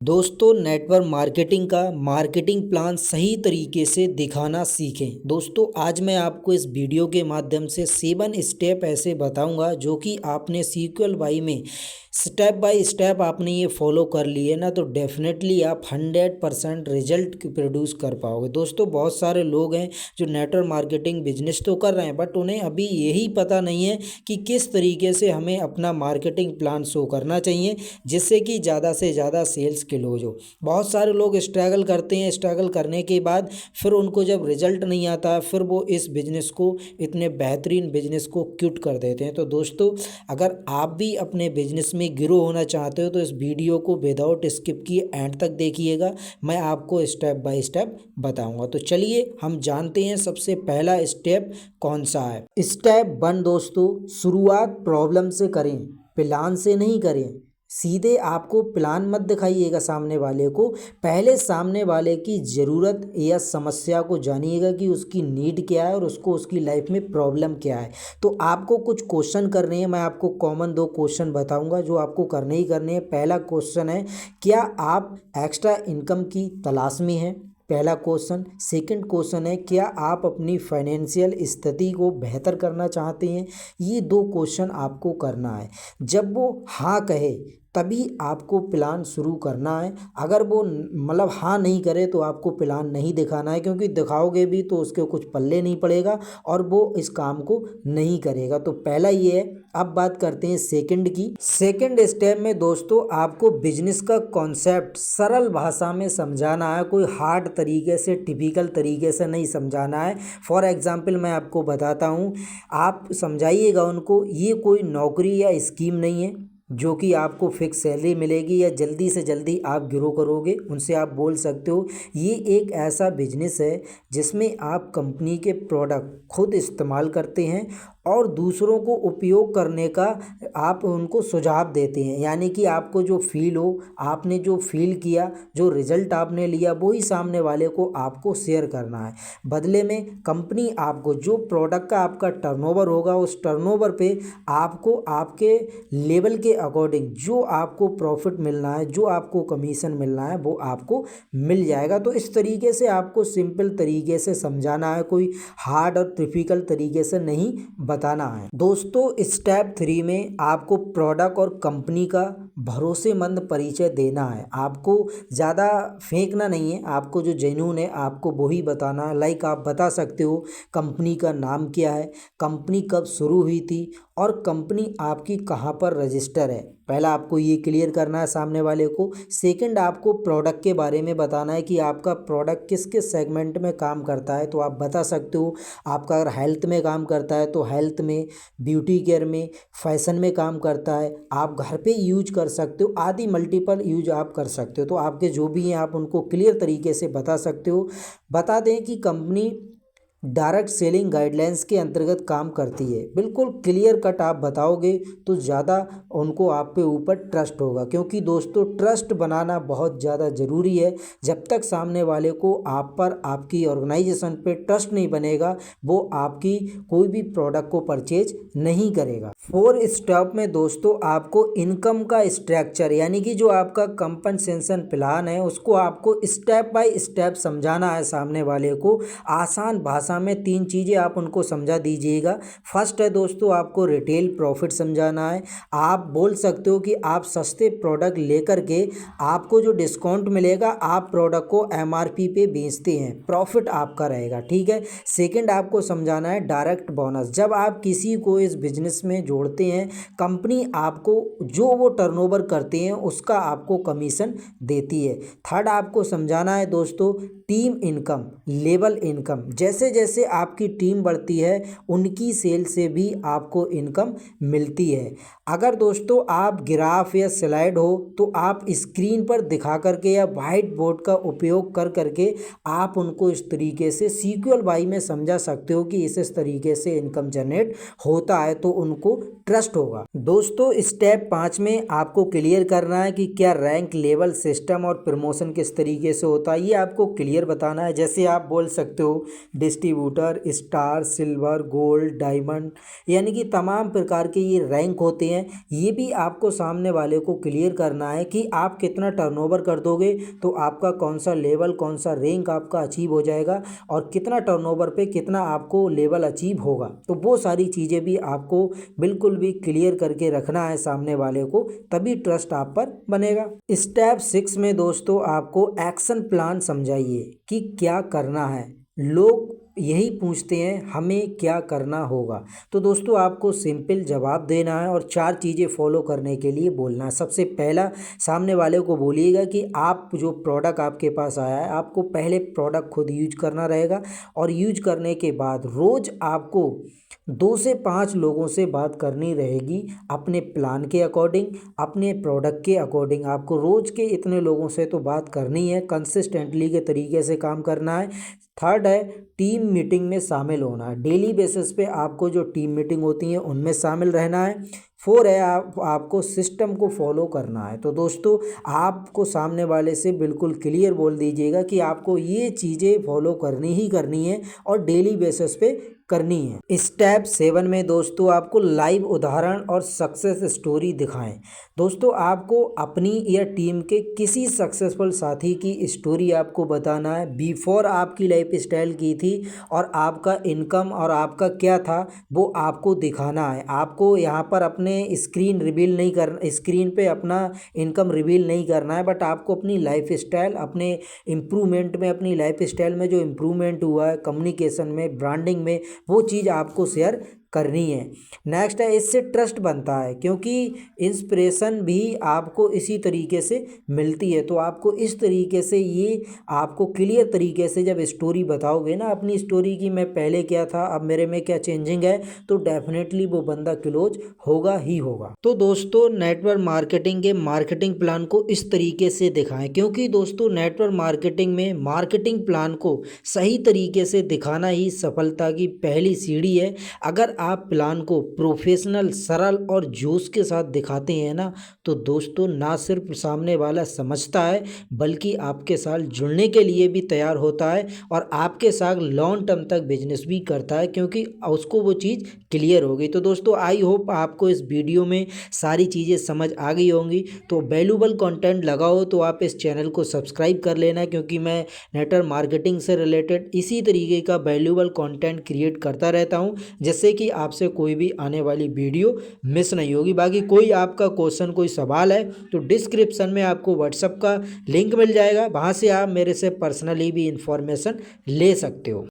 दोस्तों network marketing का marketing plan सही तरीके से दिखाना सीखें। दोस्तों आज मैं आपको इस वीडियो के माध्यम से 7 स्टेप ऐसे बताऊंगा जो कि आपने सीक्वल वाई में स्टेप बाय स्टेप आपने ये फॉलो कर लिए ना तो डेफिनेटली आप 100% रिजल्ट प्रोड्यूस कर पाओगे। दोस्तों बहुत सारे लोग हैं जो नेटवर्क मार्केटिंग बिजनेस तो कर रहे हैं बट उन्हें अभी यही पता नहीं है कि किस तरीके से हमें अपना मार्केटिंग प्लान शो करना चाहिए जिससे कि ज़्यादा से ज़्यादा सेल्स क्लोज हो। बहुत सारे लोग स्ट्रगल करते हैं, स्ट्रगल करने के बाद फिर उनको जब रिजल्ट नहीं आता फिर वो इस बिज़नेस को, इतने बेहतरीन बिजनेस को क्विट कर देते हैं। तो दोस्तों अगर आप भी अपने बिजनेस में ग्रो होना चाहते हो तो इस वीडियो को विदाउट स्किप किए एंड तक देखिएगा, मैं आपको स्टेप बाय स्टेप बताऊंगा। तो चलिए हम जानते हैं सबसे पहला स्टेप कौन सा है। स्टेप 1 दोस्तों, शुरुआत प्रॉब्लम से करें, प्लान से नहीं करें। सीधे आपको प्लान मत दिखाइएगा सामने वाले को, पहले सामने वाले की ज़रूरत या समस्या को जानिएगा कि उसकी नीड क्या है और उसको उसकी लाइफ में प्रॉब्लम क्या है। तो आपको कुछ क्वेश्चन करने हैं, मैं आपको कॉमन 2 क्वेश्चन बताऊंगा जो आपको करने ही करने हैं। पहला क्वेश्चन है, क्या आप एक्स्ट्रा इनकम की तलाश में हैं? पहला क्वेश्चन। सेकंड क्वेश्चन है, क्या आप अपनी फाइनेंशियल स्थिति को बेहतर करना चाहते हैं? ये 2 क्वेश्चन आपको करना है। जब वो हाँ कहे तभी आपको प्लान शुरू करना है। अगर वो मतलब हाँ नहीं करे तो आपको प्लान नहीं दिखाना है, क्योंकि दिखाओगे भी तो उसके कुछ पल्ले नहीं पड़ेगा और वो इस काम को नहीं करेगा। तो पहला ये है। अब बात करते हैं सेकंड की। सेकंड स्टेप में दोस्तों आपको बिजनेस का कॉन्सेप्ट सरल भाषा में समझाना है, कोई हार्ड तरीके से, टिपिकल तरीके से नहीं समझाना है। फॉर एग्जांपल मैं आपको बताता हूँ, आप समझाइएगा उनको, ये कोई नौकरी या स्कीम नहीं है जो कि आपको फिक्स सैलरी मिलेगी या जल्दी से जल्दी आप ग्रो करोगे। उनसे आप बोल सकते हो ये एक ऐसा बिजनेस है जिसमें आप कंपनी के प्रोडक्ट खुद इस्तेमाल करते हैं और दूसरों को उपयोग करने का आप उनको सुझाव देते हैं। यानी कि आपको जो फील हो, आपने जो फील किया, जो रिजल्ट आपने लिया, वही सामने वाले को आपको शेयर करना है। बदले में कंपनी आपको जो प्रोडक्ट का आपका टर्नओवर होगा उस टर्नओवर पे आपको आपके लेवल के अकॉर्डिंग जो आपको प्रॉफिट मिलना है, जो आपको कमीशन मिलना है वो आपको मिल जाएगा। तो इस तरीके से आपको सिंपल तरीके से समझाना है, कोई हार्ड और टिपिकल तरीके से नहीं बताना है। दोस्तों स्टेप 3 में आपको प्रोडक्ट और कंपनी का भरोसेमंद परिचय देना है। आपको ज़्यादा फेंकना नहीं है, आपको जो जेन्युइन है आपको वही बताना है। लाइक आप बता सकते हो कंपनी का नाम क्या है, कंपनी कब शुरू हुई थी और कंपनी आपकी कहाँ पर रजिस्टर है। पहला आपको ये क्लियर करना है सामने वाले को। सेकंड आपको प्रोडक्ट के बारे में बताना है कि आपका प्रोडक्ट किस किस सेगमेंट में काम करता है। तो आप बता सकते हो आपका अगर हेल्थ में काम करता है तो हेल्थ में, ब्यूटी केयर में, फैशन में काम करता है, आप घर पे यूज कर सकते हो, आदि मल्टीपल यूज आप कर सकते हो। तो आपके जो भी हैं आप उनको क्लियर तरीके से बता सकते हो। बता दें कि कंपनी डायरेक्ट सेलिंग गाइडलाइंस के अंतर्गत काम करती है। बिल्कुल क्लियर कट आप बताओगे तो ज़्यादा उनको आप पे ऊपर ट्रस्ट होगा, क्योंकि दोस्तों ट्रस्ट बनाना बहुत ज़्यादा ज़रूरी है। जब तक सामने वाले को आप पर, आपकी ऑर्गेनाइजेशन पे ट्रस्ट नहीं बनेगा वो आपकी कोई भी प्रोडक्ट को परचेज नहीं करेगा। 4 स्टेप में दोस्तों आपको इनकम का स्ट्रक्चर यानी कि जो आपका कंपनसेशन प्लान है उसको आपको स्टेप बाय स्टेप समझाना है सामने वाले को। आसान भाषा में 3 चीज़ें आप उनको समझा दीजिएगा। फर्स्ट है दोस्तों आपको रिटेल प्रॉफिट समझाना है। आप बोल सकते हो कि आप सस्ते प्रोडक्ट लेकर के आपको जो डिस्काउंट मिलेगा आप प्रोडक्ट को एमआरपी पे बेचते हैं, प्रॉफिट आपका रहेगा, ठीक है। सेकंड आपको समझाना है डायरेक्ट बोनस। जब आप किसी को इस बिजनेस में जोड़ते हैं कंपनी आपको जो वो टर्नओवर करते हैं उसका आपको कमीशन देती है। थर्ड आपको समझाना है दोस्तों टीम इनकम, लेवल इनकम। जैसे जैसे आपकी टीम बढ़ती है उनकी सेल से भी आपको इनकम मिलती है। अगर दोस्तों आप ग्राफ या स्लाइड हो तो आप स्क्रीन पर दिखा करके या वाइट बोर्ड का उपयोग कर करके आप उनको इस तरीके से सीक्वल वाई में समझा सकते हो कि इस तरीके से इनकम जनरेट होता है, तो उनको ट्रस्ट होगा। दोस्तों स्टेप 5 में आपको क्लियर करना है कि क्या रैंक, लेवल, सिस्टम और प्रमोशन किस तरीके से होता है, ये आपको क्लियर बताना है। जैसे आप बोल सकते हो distributor, star, silver, gold, diamond, यानी कि तमाम प्रकार के ये रैंक होते हैं। ये भी आपको सामने वाले को क्लियर करना है कि आप कितना टर्नओवर कर दोगे तो आपका कौन सा लेवल, कौन सा रैंक आपका अचीव हो जाएगा और कितना टर्नओवर पे कितना आपको लेवल अचीव होगा। तो वो सारी चीज़ें भी आपको बिल्कुल भी क्लियर करके रखना है सामने वाले को, तभी ट्रस्ट आप पर बनेगा। स्टेप 6 में दोस्तों आपको एक्शन प्लान समझाइए कि क्या करना है। लोग यही पूछते हैं हमें क्या करना होगा। तो दोस्तों आपको सिंपल जवाब देना है और 4 चीज़ें फॉलो करने के लिए बोलना है। सबसे पहला, सामने वाले को बोलिएगा कि आप जो प्रोडक्ट आपके पास आया है आपको पहले प्रोडक्ट खुद यूज करना रहेगा और यूज करने के बाद रोज़ आपको 2 से 5 लोगों से बात करनी रहेगी अपने प्लान के अकॉर्डिंग, अपने प्रोडक्ट के अकॉर्डिंग। आपको रोज़ के इतने लोगों से तो बात करनी है, कंसिस्टेंटली के तरीके से काम करना है। थर्ड है, टीम मीटिंग में शामिल होना है। डेली बेसिस पे आपको जो टीम मीटिंग होती हैं उनमें शामिल रहना है। 4 है, आपको सिस्टम को फॉलो करना है। तो दोस्तों आपको सामने वाले से बिल्कुल क्लियर बोल दीजिएगा कि आपको ये चीज़ें फॉलो करनी ही करनी है और डेली बेसिस पे करनी है। स्टेप 7 में दोस्तों आपको लाइव उदाहरण और सक्सेस स्टोरी दिखाएं। दोस्तों आपको अपनी या टीम के किसी सक्सेसफुल साथी की स्टोरी आपको बताना है, बिफोर आपकी लाइफ स्टाइल की थी और आपका इनकम और आपका क्या था वो आपको दिखाना है। आपको यहाँ पर अपने स्क्रीन रिवील नहीं कर, स्क्रीन पे अपना इनकम रिवील नहीं करना है, बट आपको अपनी लाइफ स्टाइल, अपने इम्प्रूवमेंट में, अपनी लाइफ स्टाइल में जो इम्प्रूवमेंट हुआ है कम्युनिकेशन में, ब्रांडिंग में, वो चीज़ आपको शेयर करनी है। नेक्स्ट है, इससे ट्रस्ट बनता है क्योंकि इंस्पिरेशन भी आपको इसी तरीके से मिलती है। तो आपको इस तरीके से ये आपको क्लियर तरीके से जब स्टोरी बताओगे ना अपनी स्टोरी की, मैं पहले क्या था अब मेरे में क्या चेंजिंग है, तो डेफिनेटली वो बंदा क्लोज होगा ही होगा। तो दोस्तों नेटवर्क मार्केटिंग के मार्केटिंग प्लान को इस तरीके से दिखाएं, क्योंकि दोस्तों नेटवर्क मार्केटिंग में मार्केटिंग प्लान को सही तरीके से दिखाना ही सफलता की पहली सीढ़ी है। अगर आप प्लान को प्रोफेशनल, सरल और जोश के साथ दिखाते हैं ना, तो दोस्तों ना सिर्फ सामने वाला समझता है बल्कि आपके साथ जुड़ने के लिए भी तैयार होता है और आपके साथ लॉन्ग टर्म तक बिजनेस भी करता है, क्योंकि उसको वो चीज़ क्लियर हो गई। तो दोस्तों आई होप आपको इस वीडियो में सारी चीज़ें समझ आ गई होंगी। तो वैल्यूबल कंटेंट लगा हो तो आप इस चैनल को सब्सक्राइब कर लेना, क्योंकि मैं नेटवर्क मार्केटिंग से रिलेटेड इसी तरीके का वैल्यूबल कंटेंट क्रिएट करता रहता हूं, जिससे कि आपसे कोई भी आने वाली वीडियो मिस नहीं होगी। बाकी कोई आपका क्वेश्चन, कोई सवाल है तो डिस्क्रिप्शन में आपको व्हाट्सएप का लिंक मिल जाएगा, वहाँ से आप मेरे से पर्सनली भी इंफॉर्मेशन ले सकते हो।